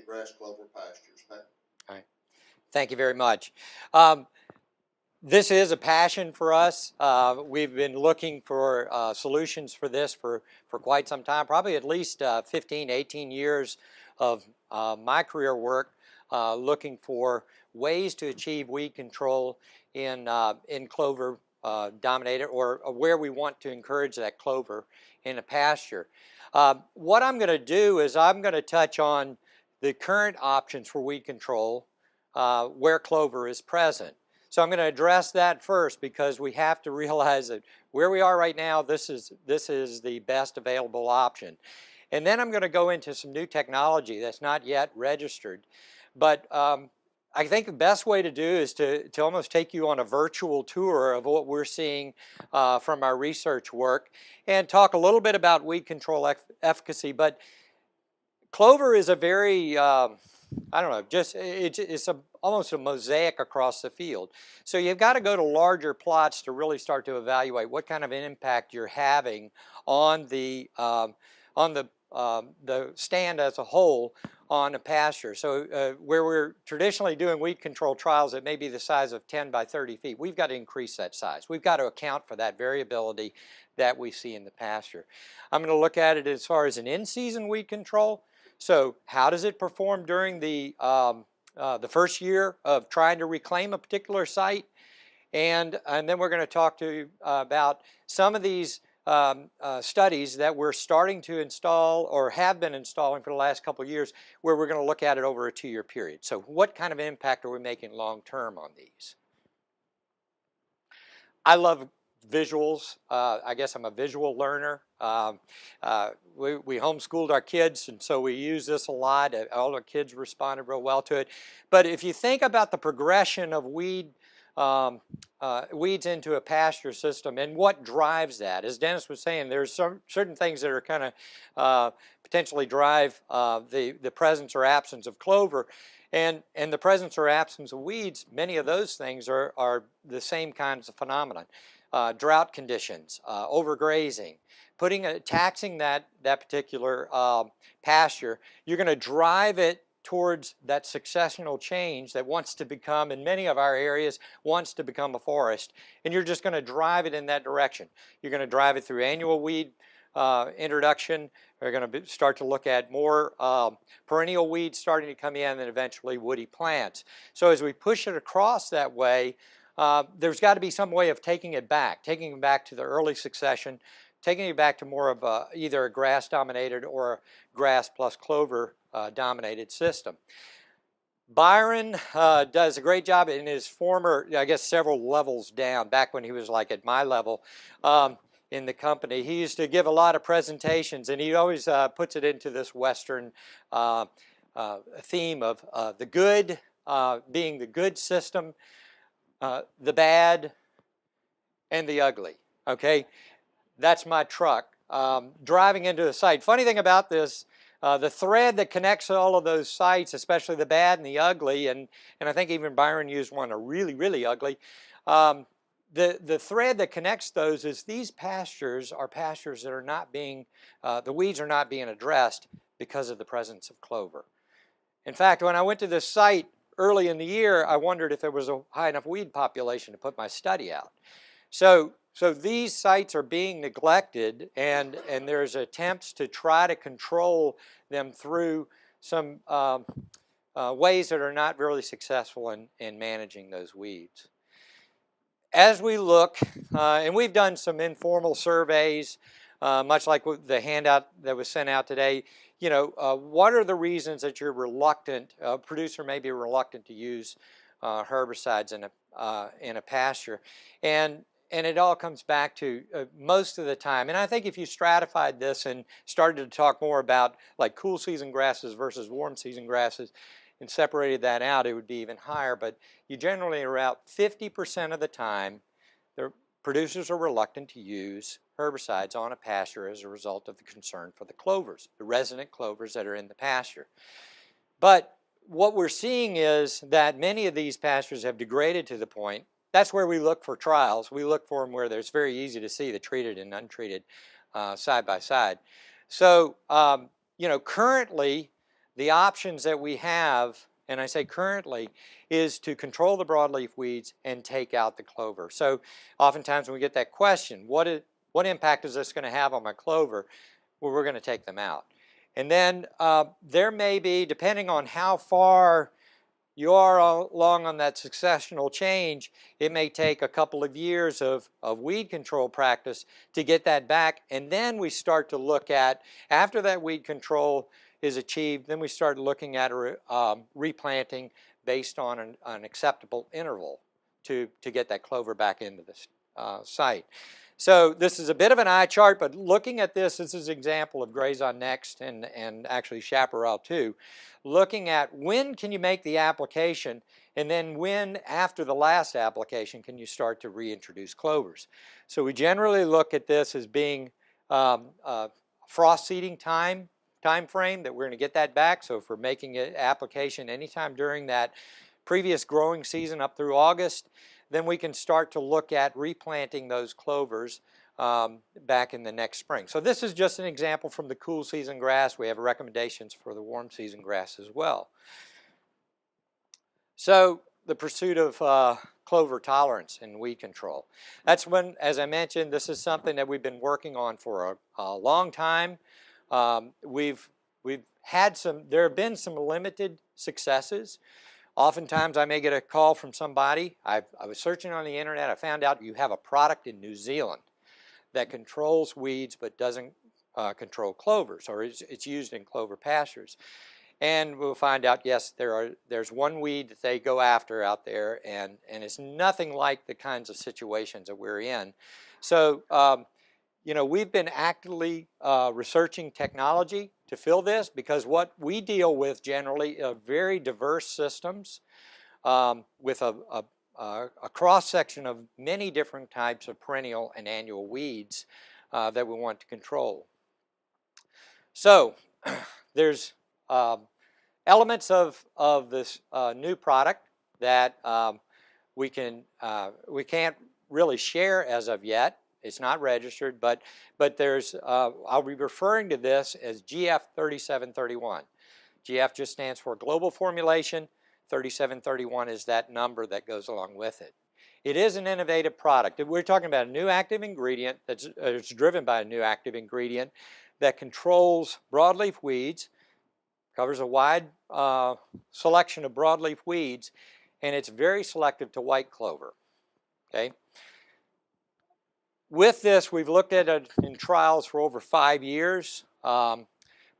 grass clover pastures. All right. Thank you very much. This is a passion for us. We've been looking for solutions for this for quite some time, probably at least 15, 18 years of my career work, looking for ways to achieve weed control in clover dominated, or where we want to encourage that clover in a pasture. What I'm going to do is I'm going to touch on the current options for weed control where clover is present. So I'm going to address that first, because we have to realize that where we are right now, this is the best available option. And then I'm going to go into some new technology that's not yet registered. But I think the best way to do is to almost take you on a virtual tour of what we're seeing from our research work, and talk a little bit about weed control efficacy. But clover is a very I don't know, just it's almost a mosaic across the field. So you've got to go to larger plots to really start to evaluate what kind of an impact you're having on the stand as a whole on a pasture. So where we're traditionally doing weed control trials that may be the size of 10 by 30 feet, we've got to increase that size. We've got to account for that variability that we see in the pasture. I'm going to look at it as far as an in-season weed control. So how does it perform during the first year of trying to reclaim a particular site? And then we're going to talk to you about some of these studies that we're starting to install, or have been installing for the last couple of years, where we're going to look at it over a 2-year period. So what kind of impact are we making long term on these? I love visuals. I guess I'm a visual learner. We homeschooled our kids, and so we use this a lot. All our kids responded real well to it. But if you think about the progression of weeds into a pasture system and what drives that, as Dennis was saying, there's some certain things that are kind of potentially drive the presence or absence of clover. And the presence or absence of weeds, many of those things are the same kinds of phenomenon. Drought conditions, overgrazing, taxing that particular pasture, you're going to drive it towards that successional change that wants to become, in many of our areas, wants to become a forest. And you're just going to drive it in that direction. You're going to drive it through annual weed introduction. We're going to start to look at more perennial weeds starting to come in, and then eventually woody plants. So as we push it across that way, there's got to be some way of taking it back to the early succession, taking it back to more of either a grass-dominated or a grass plus clover dominated system. Byron does a great job in his former, I guess several levels down, back when he was like at my level in the company. He used to give a lot of presentations, and he always puts it into this Western theme of the good being the good system, the bad, and the ugly. Okay, that's my truck driving into a site. Funny thing about this, the thread that connects all of those sites, especially the bad and the ugly, and I think even Byron used one, a really, really ugly. The thread that connects those is these pastures are pastures that are not being, the weeds are not being addressed because of the presence of clover. In fact, when I went to this site early in the year, I wondered if there was a high enough weed population to put my study out. So these sites are being neglected, and there's attempts to try to control them through some ways that are not really successful in managing those weeds. As we look, and we've done some informal surveys, much like the handout that was sent out today, you know, what are the reasons that you're reluctant, a producer may be reluctant to use herbicides in a pasture? And it all comes back to most of the time, and I think if you stratified this and started to talk more about like cool season grasses versus warm season grasses and separated that out, it would be even higher. But you generally are out 50% of the time, the producers are reluctant to use herbicides on a pasture as a result of the concern for the clovers, the resident clovers that are in the pasture. But what we're seeing is that many of these pastures have degraded to the point, that's where we look for trials. We look for them where there's very easy to see the treated and untreated side by side. So, you know, currently the options that we have, and I say currently, is to control the broadleaf weeds and take out the clover. So oftentimes when we get that question, what impact is this going to have on my clover? Well, we're going to take them out. And then there may be, depending on how far you are along on that successional change, it may take a couple of years of weed control practice to get that back. And then we start to look at, after that weed control is achieved, then we start looking at replanting based on an acceptable interval to get that clover back into the site. So this is a bit of an eye chart, but looking at this is an example of Grazon Next and actually Chaparral too. Looking at when can you make the application, and then when, after the last application, can you start to reintroduce clovers. So we generally look at this as being frost seeding time frame, that we're going to get that back. So if we're making an application anytime during that previous growing season up through August, then we can start to look at replanting those clovers back in the next spring. So this is just an example from the cool season grass. We have recommendations for the warm season grass as well. So the pursuit of clover tolerance and weed control. That's when, as I mentioned, this is something that we've been working on for a long time. There have been some limited successes. Oftentimes I may get a call from somebody. I was searching on the internet. I found out you have a product in New Zealand that controls weeds but doesn't control clovers, or it's used in Clover Pastures. And we'll find out, yes, there's one weed that they go after out there, and it's nothing like the kinds of situations that we're in. So, you know, we've been actively researching technology to fill this, because what we deal with generally are very diverse systems with a cross-section of many different types of perennial and annual weeds that we want to control. So there's elements of this new product that we can't really share as of yet. It's not registered, but there's, I'll be referring to this as GF 3731. GF just stands for Global Formulation. 3731 is that number that goes along with it. It is an innovative product. We're talking about a new active ingredient that's driven by a new active ingredient that controls broadleaf weeds, covers a wide selection of broadleaf weeds, and it's very selective to white clover. Okay. With this, we've looked at it in trials for over 5 years.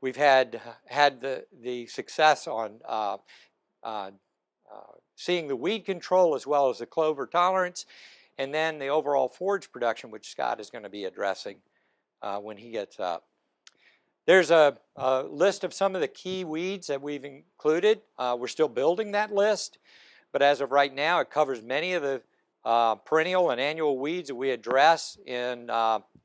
We've had the success on seeing the weed control as well as the clover tolerance, and then the overall forage production, which Scott is going to be addressing when he gets up. There's a list of some of the key weeds that we've included. We're still building that list, but as of right now, it covers many of the perennial and annual weeds that we address in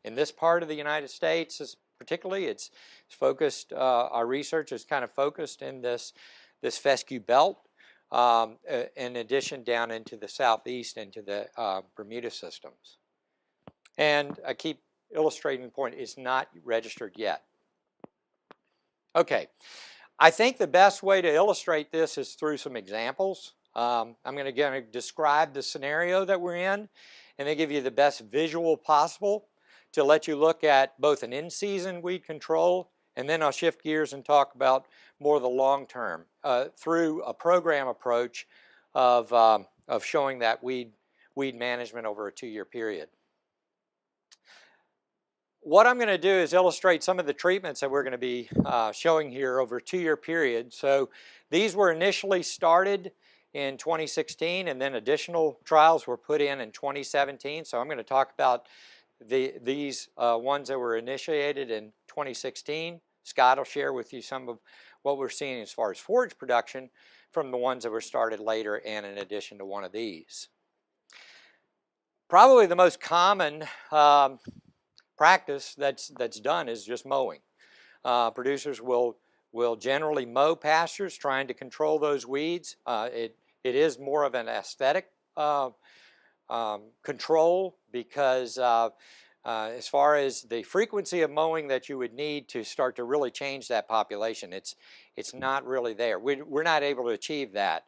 this part of the United States. Particularly, it's focused. Our research is kind of focused in this fescue belt. In addition, down into the southeast, into the Bermuda systems. And I keep illustrating the point: it's not registered yet. Okay, I think the best way to illustrate this is through some examples. I'm going to describe the scenario that we're in, and then give you the best visual possible to let you look at both an in-season weed control, and then I'll shift gears and talk about more the long term through a program approach of showing that weed management over a 2-year period. What I'm going to do is illustrate some of the treatments that we're going to be showing here over a 2-year period. So these were initially started in 2016, and then additional trials were put in 2017. So I'm going to talk about these ones that were initiated in 2016. Scott will share with you some of what we're seeing as far as forage production from the ones that were started later and in addition to one of these. Probably the most common practice that's done is just mowing. Producers will generally mow pastures trying to control those weeds. It is more of an aesthetic control because As far as the frequency of mowing that you would need to start to really change that population, it's not really there. We're not able to achieve that.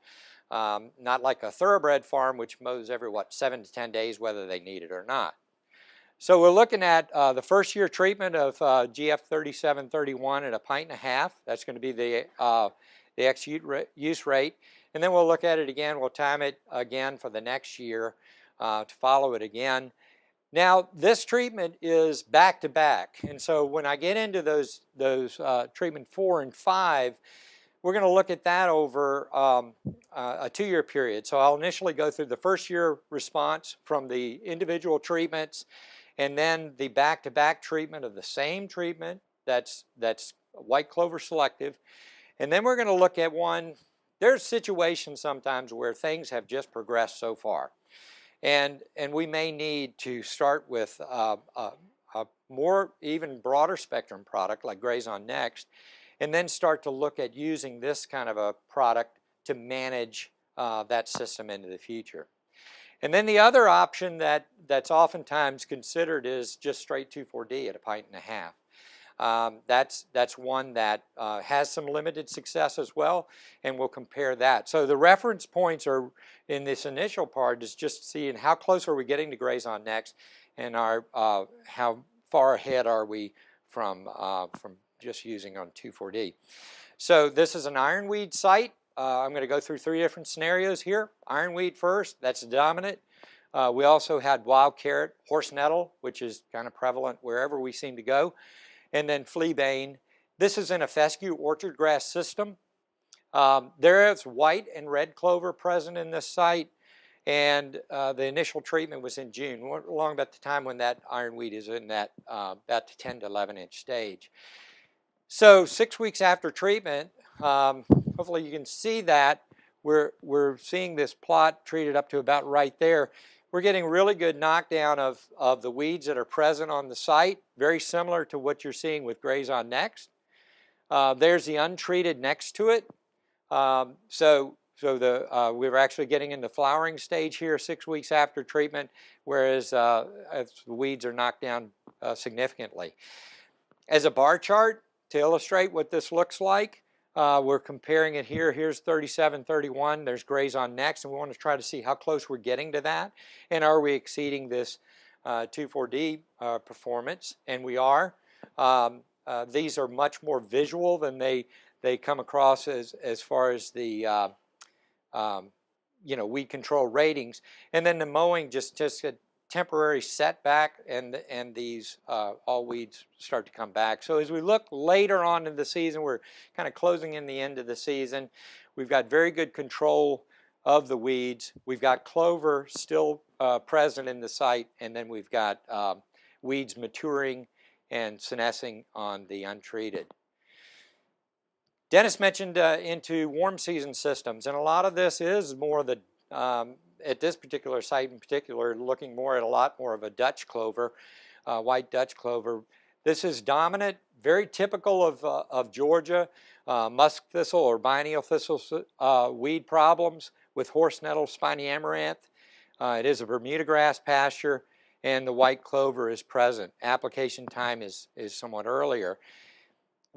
Not like a thoroughbred farm, which mows every, 7 to 10 days, whether they need it or not. So we're looking at the first year treatment of GF 3731 at 1.5 pints. That's going to be the X use rate. And then we'll look at it again. We'll time it again for the next year to follow it again. Now, this treatment is back-to-back, and so when I get into those treatment 4 and 5, we're going to look at that over a 2-year period. So I'll initially go through the first year response from the individual treatments, and then the back-to-back treatment of the same treatment that's white clover selective, and then we're going to look at one. There's situations sometimes where things have just progressed so far. And we may need to start with a more even broader spectrum product like Grazon Next, and then start to look at using this kind of a product to manage that system into the future. And then the other option that's oftentimes considered is just straight 2,4-D at 1.5 pints. That's one that has some limited success as well, and we'll compare that. So the reference points are in this initial part is just seeing how close are we getting to Grazon Next, and how far ahead are we from just using on 2,4-D. So this is an ironweed site. I'm going to go through 3 different scenarios here. Ironweed first, that's dominant. We also had wild carrot, horse nettle, which is kind of prevalent wherever we seem to go. And then fleabane. This is in a fescue orchard grass system. There is white and red clover present in this site, and the initial treatment was in June, along about the time when that ironweed is in that about the 10 to 11 inch stage. So 6 weeks after treatment, hopefully you can see that we're seeing this plot treated up to about right there. We're getting really good knockdown of the weeds that are present on the site, very similar to what you're seeing with Grazon Next. There's the untreated next to it. So we're actually getting into flowering stage here 6 weeks after treatment, whereas the weeds are knocked down significantly. As a bar chart to illustrate what this looks like, we're comparing it here. Here's 3731. There's Grazon Next, and we want to try to see how close we're getting to that, and are we exceeding this 2,4-D performance? And we are. These are much more visual than they come across as far as the weed control ratings. And then the mowing just a temporary setback, and these all weeds start to come back. So as we look later on in the season, we're kind of closing in the end of the season. We've got very good control of the weeds. We've got clover still present in the site, and then we've got weeds maturing and senescing on the untreated. Dennis mentioned into warm season systems, and a lot of this is more the at this particular site in particular, looking more at a lot more of a Dutch clover, white Dutch clover. This is dominant, very typical of Georgia, musk thistle or biennial thistle weed problems with horse nettle, spiny amaranth. It is a Bermuda grass pasture, and the white clover is present. Application time is somewhat earlier.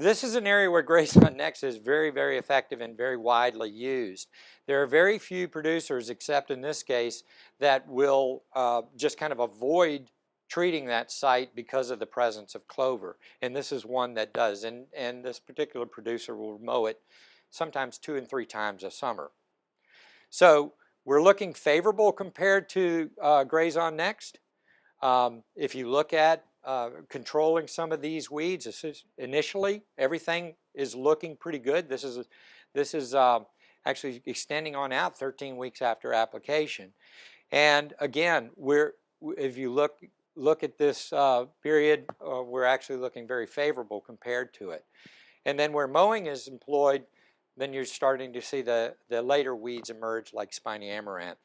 This is an area where Grazon Next is very, very effective and very widely used. There are very few producers, except in this case, that will just kind of avoid treating that site because of the presence of clover. And this is one that does. And this particular producer will mow it sometimes 2 and 3 times a summer. So we're looking favorable compared to Grazon Next. If you look at controlling some of these weeds, initially everything is looking pretty good. This is actually extending on out 13 weeks after application. And again, if you look at this period, we're actually looking very favorable compared to it. And then where mowing is employed, then you're starting to see the later weeds emerge like spiny amaranth.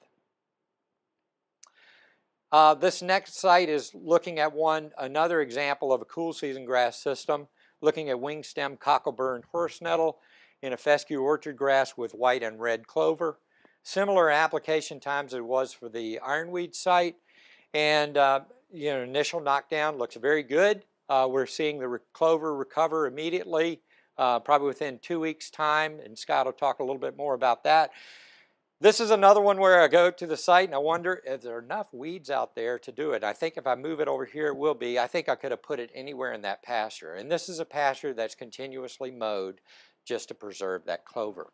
This next site is looking at another example of a cool season grass system, looking at wing stem cockleburr and horse nettle in a fescue orchard grass with white and red clover. Similar application times it was for the ironweed site, and initial knockdown looks very good. We're seeing the clover recover immediately, probably within 2 weeks' time, and Scott will talk a little bit more about that. This is another one where I go to the site and I wonder if there are enough weeds out there to do it. I think if I move it over here, it will be. I think I could have put it anywhere in that pasture. And this is a pasture that's continuously mowed just to preserve that clover.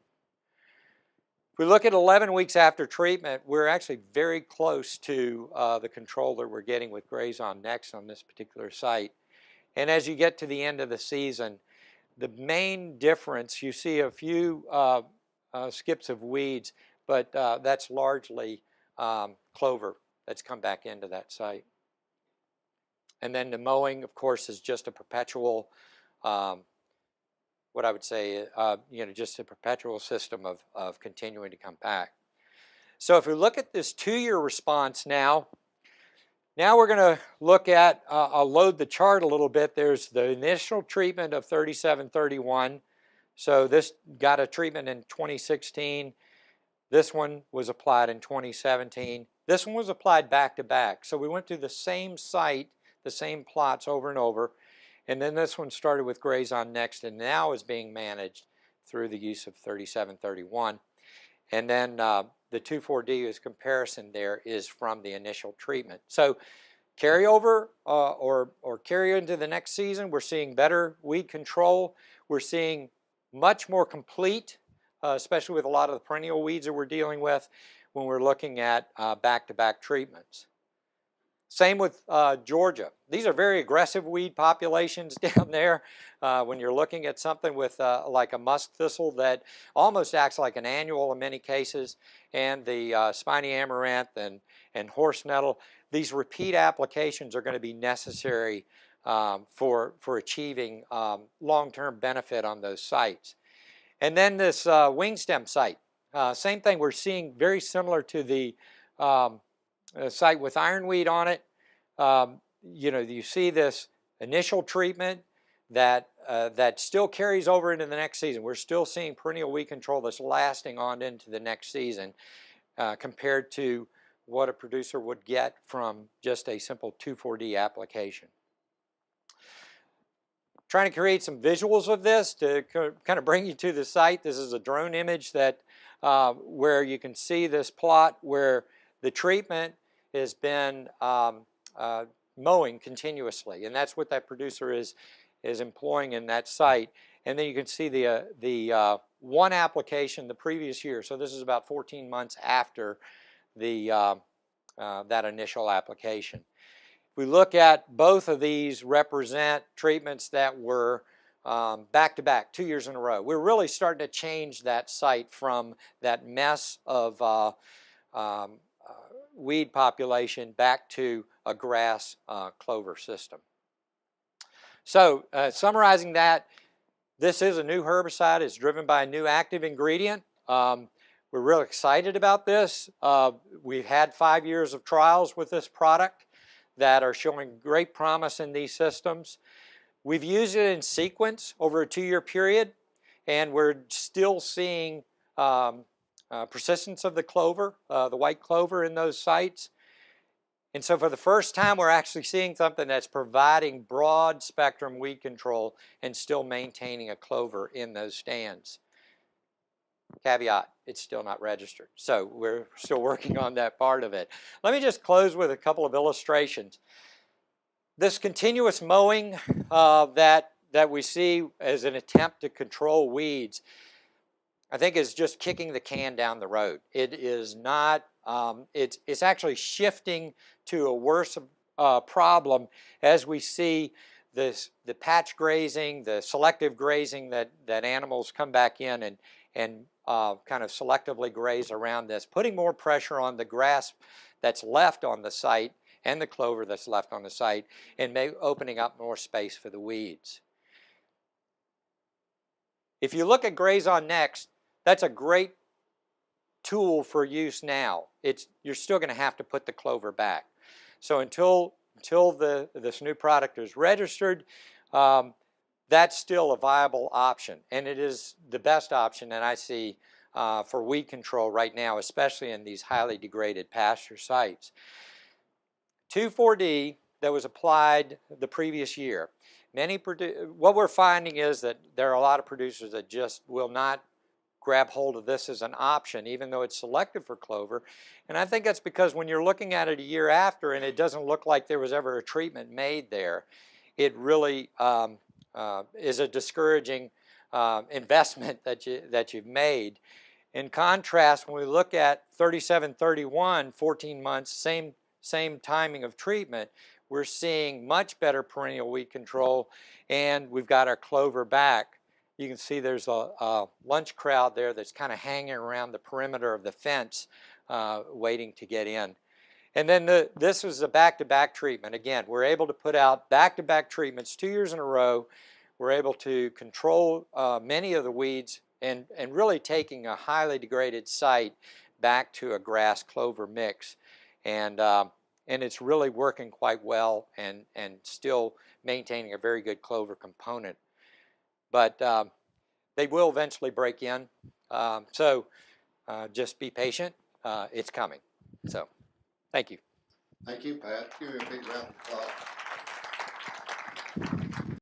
If we look at 11 weeks after treatment, we're actually very close to the control that we're getting with Graze on Next on this particular site. And as you get to the end of the season, the main difference, you see a few skips of weeds, but that's largely clover that's come back into that site. And then the mowing, of course, is just a perpetual, what I would say, just a perpetual system of continuing to come back. So if we look at this 2-year response now we're going to look at, I'll load the chart a little bit. There's the initial treatment of 3731. So this got a treatment in 2016. This one was applied in 2017. This one was applied back to back. So we went through the same site, the same plots over and over. And then this one started with Graze on Next and now is being managed through the use of 3731. And then the 2,4-D is comparison there is from the initial treatment. So carry over or carry into the next season, we're seeing better weed control. We're seeing much more complete, especially with a lot of the perennial weeds that we're dealing with when we're looking at back-to-back treatments. Same with Georgia. These are very aggressive weed populations down there. When you're looking at something with like a musk thistle that almost acts like an annual in many cases, and the spiny amaranth and horse nettle, these repeat applications are going to be necessary for achieving long-term benefit on those sites. And then this wing stem site, same thing. We're seeing very similar to the site with ironweed on it. You see this initial treatment that still carries over into the next season. We're still seeing perennial weed control that's lasting on into the next season compared to what a producer would get from just a simple 2,4-D application. Trying to create some visuals of this to kind of bring you to the site. This is a drone image that where you can see this plot where the treatment has been mowing continuously, and that's what that producer is employing in that site. And then you can see the one application the previous year. So this is about 14 months after the that initial application. If we look at both of these, represent treatments that were back-to-back, 2 years in a row. We're really starting to change that site from that mess of weed population back to a grass clover system. So summarizing that, this is a new herbicide. It's driven by a new active ingredient. We're real excited about this. We've had 5 years of trials with this product that are showing great promise in these systems. We've used it in sequence over a 2-year period, and we're still seeing persistence of the clover, the white clover in those sites. And so for the first time, we're actually seeing something that's providing broad spectrum weed control and still maintaining a clover in those stands. Caveat, it's still not registered. So we're still working on that part of it. Let me just close with a couple of illustrations. This continuous mowing that we see as an attempt to control weeds, I think is just kicking the can down the road. It is not, it's actually shifting to a worse problem as we see the patch grazing, the selective grazing that animals come back in and kind of selectively graze around this, putting more pressure on the grass that's left on the site and the clover that's left on the site, and opening up more space for the weeds. If you look at Graze on Next, that's a great tool for use now. You're still going to have to put the clover back. So until this new product is registered, that's still a viable option, and it is the best option that I see for weed control right now, especially in these highly degraded pasture sites. 2,4-D that was applied the previous year. What we're finding is that there are a lot of producers that just will not grab hold of this as an option, even though it's selected for clover. And I think that's because when you're looking at it a year after and it doesn't look like there was ever a treatment made there, it really is a discouraging investment that you've made. In contrast, when we look at 3731, 14 months, same timing of treatment, we're seeing much better perennial weed control, and we've got our clover back. You can see there's a lunch crowd there that's kind of hanging around the perimeter of the fence waiting to get in. And then this was a back-to-back treatment. Again, we're able to put out back-to-back treatments 2 years in a row. We're able to control many of the weeds and really taking a highly degraded site back to a grass clover mix. And it's really working quite well and still maintaining a very good clover component. But they will eventually break in. So just be patient. It's coming. So thank you. Thank you, Pat. Give me a big round of applause.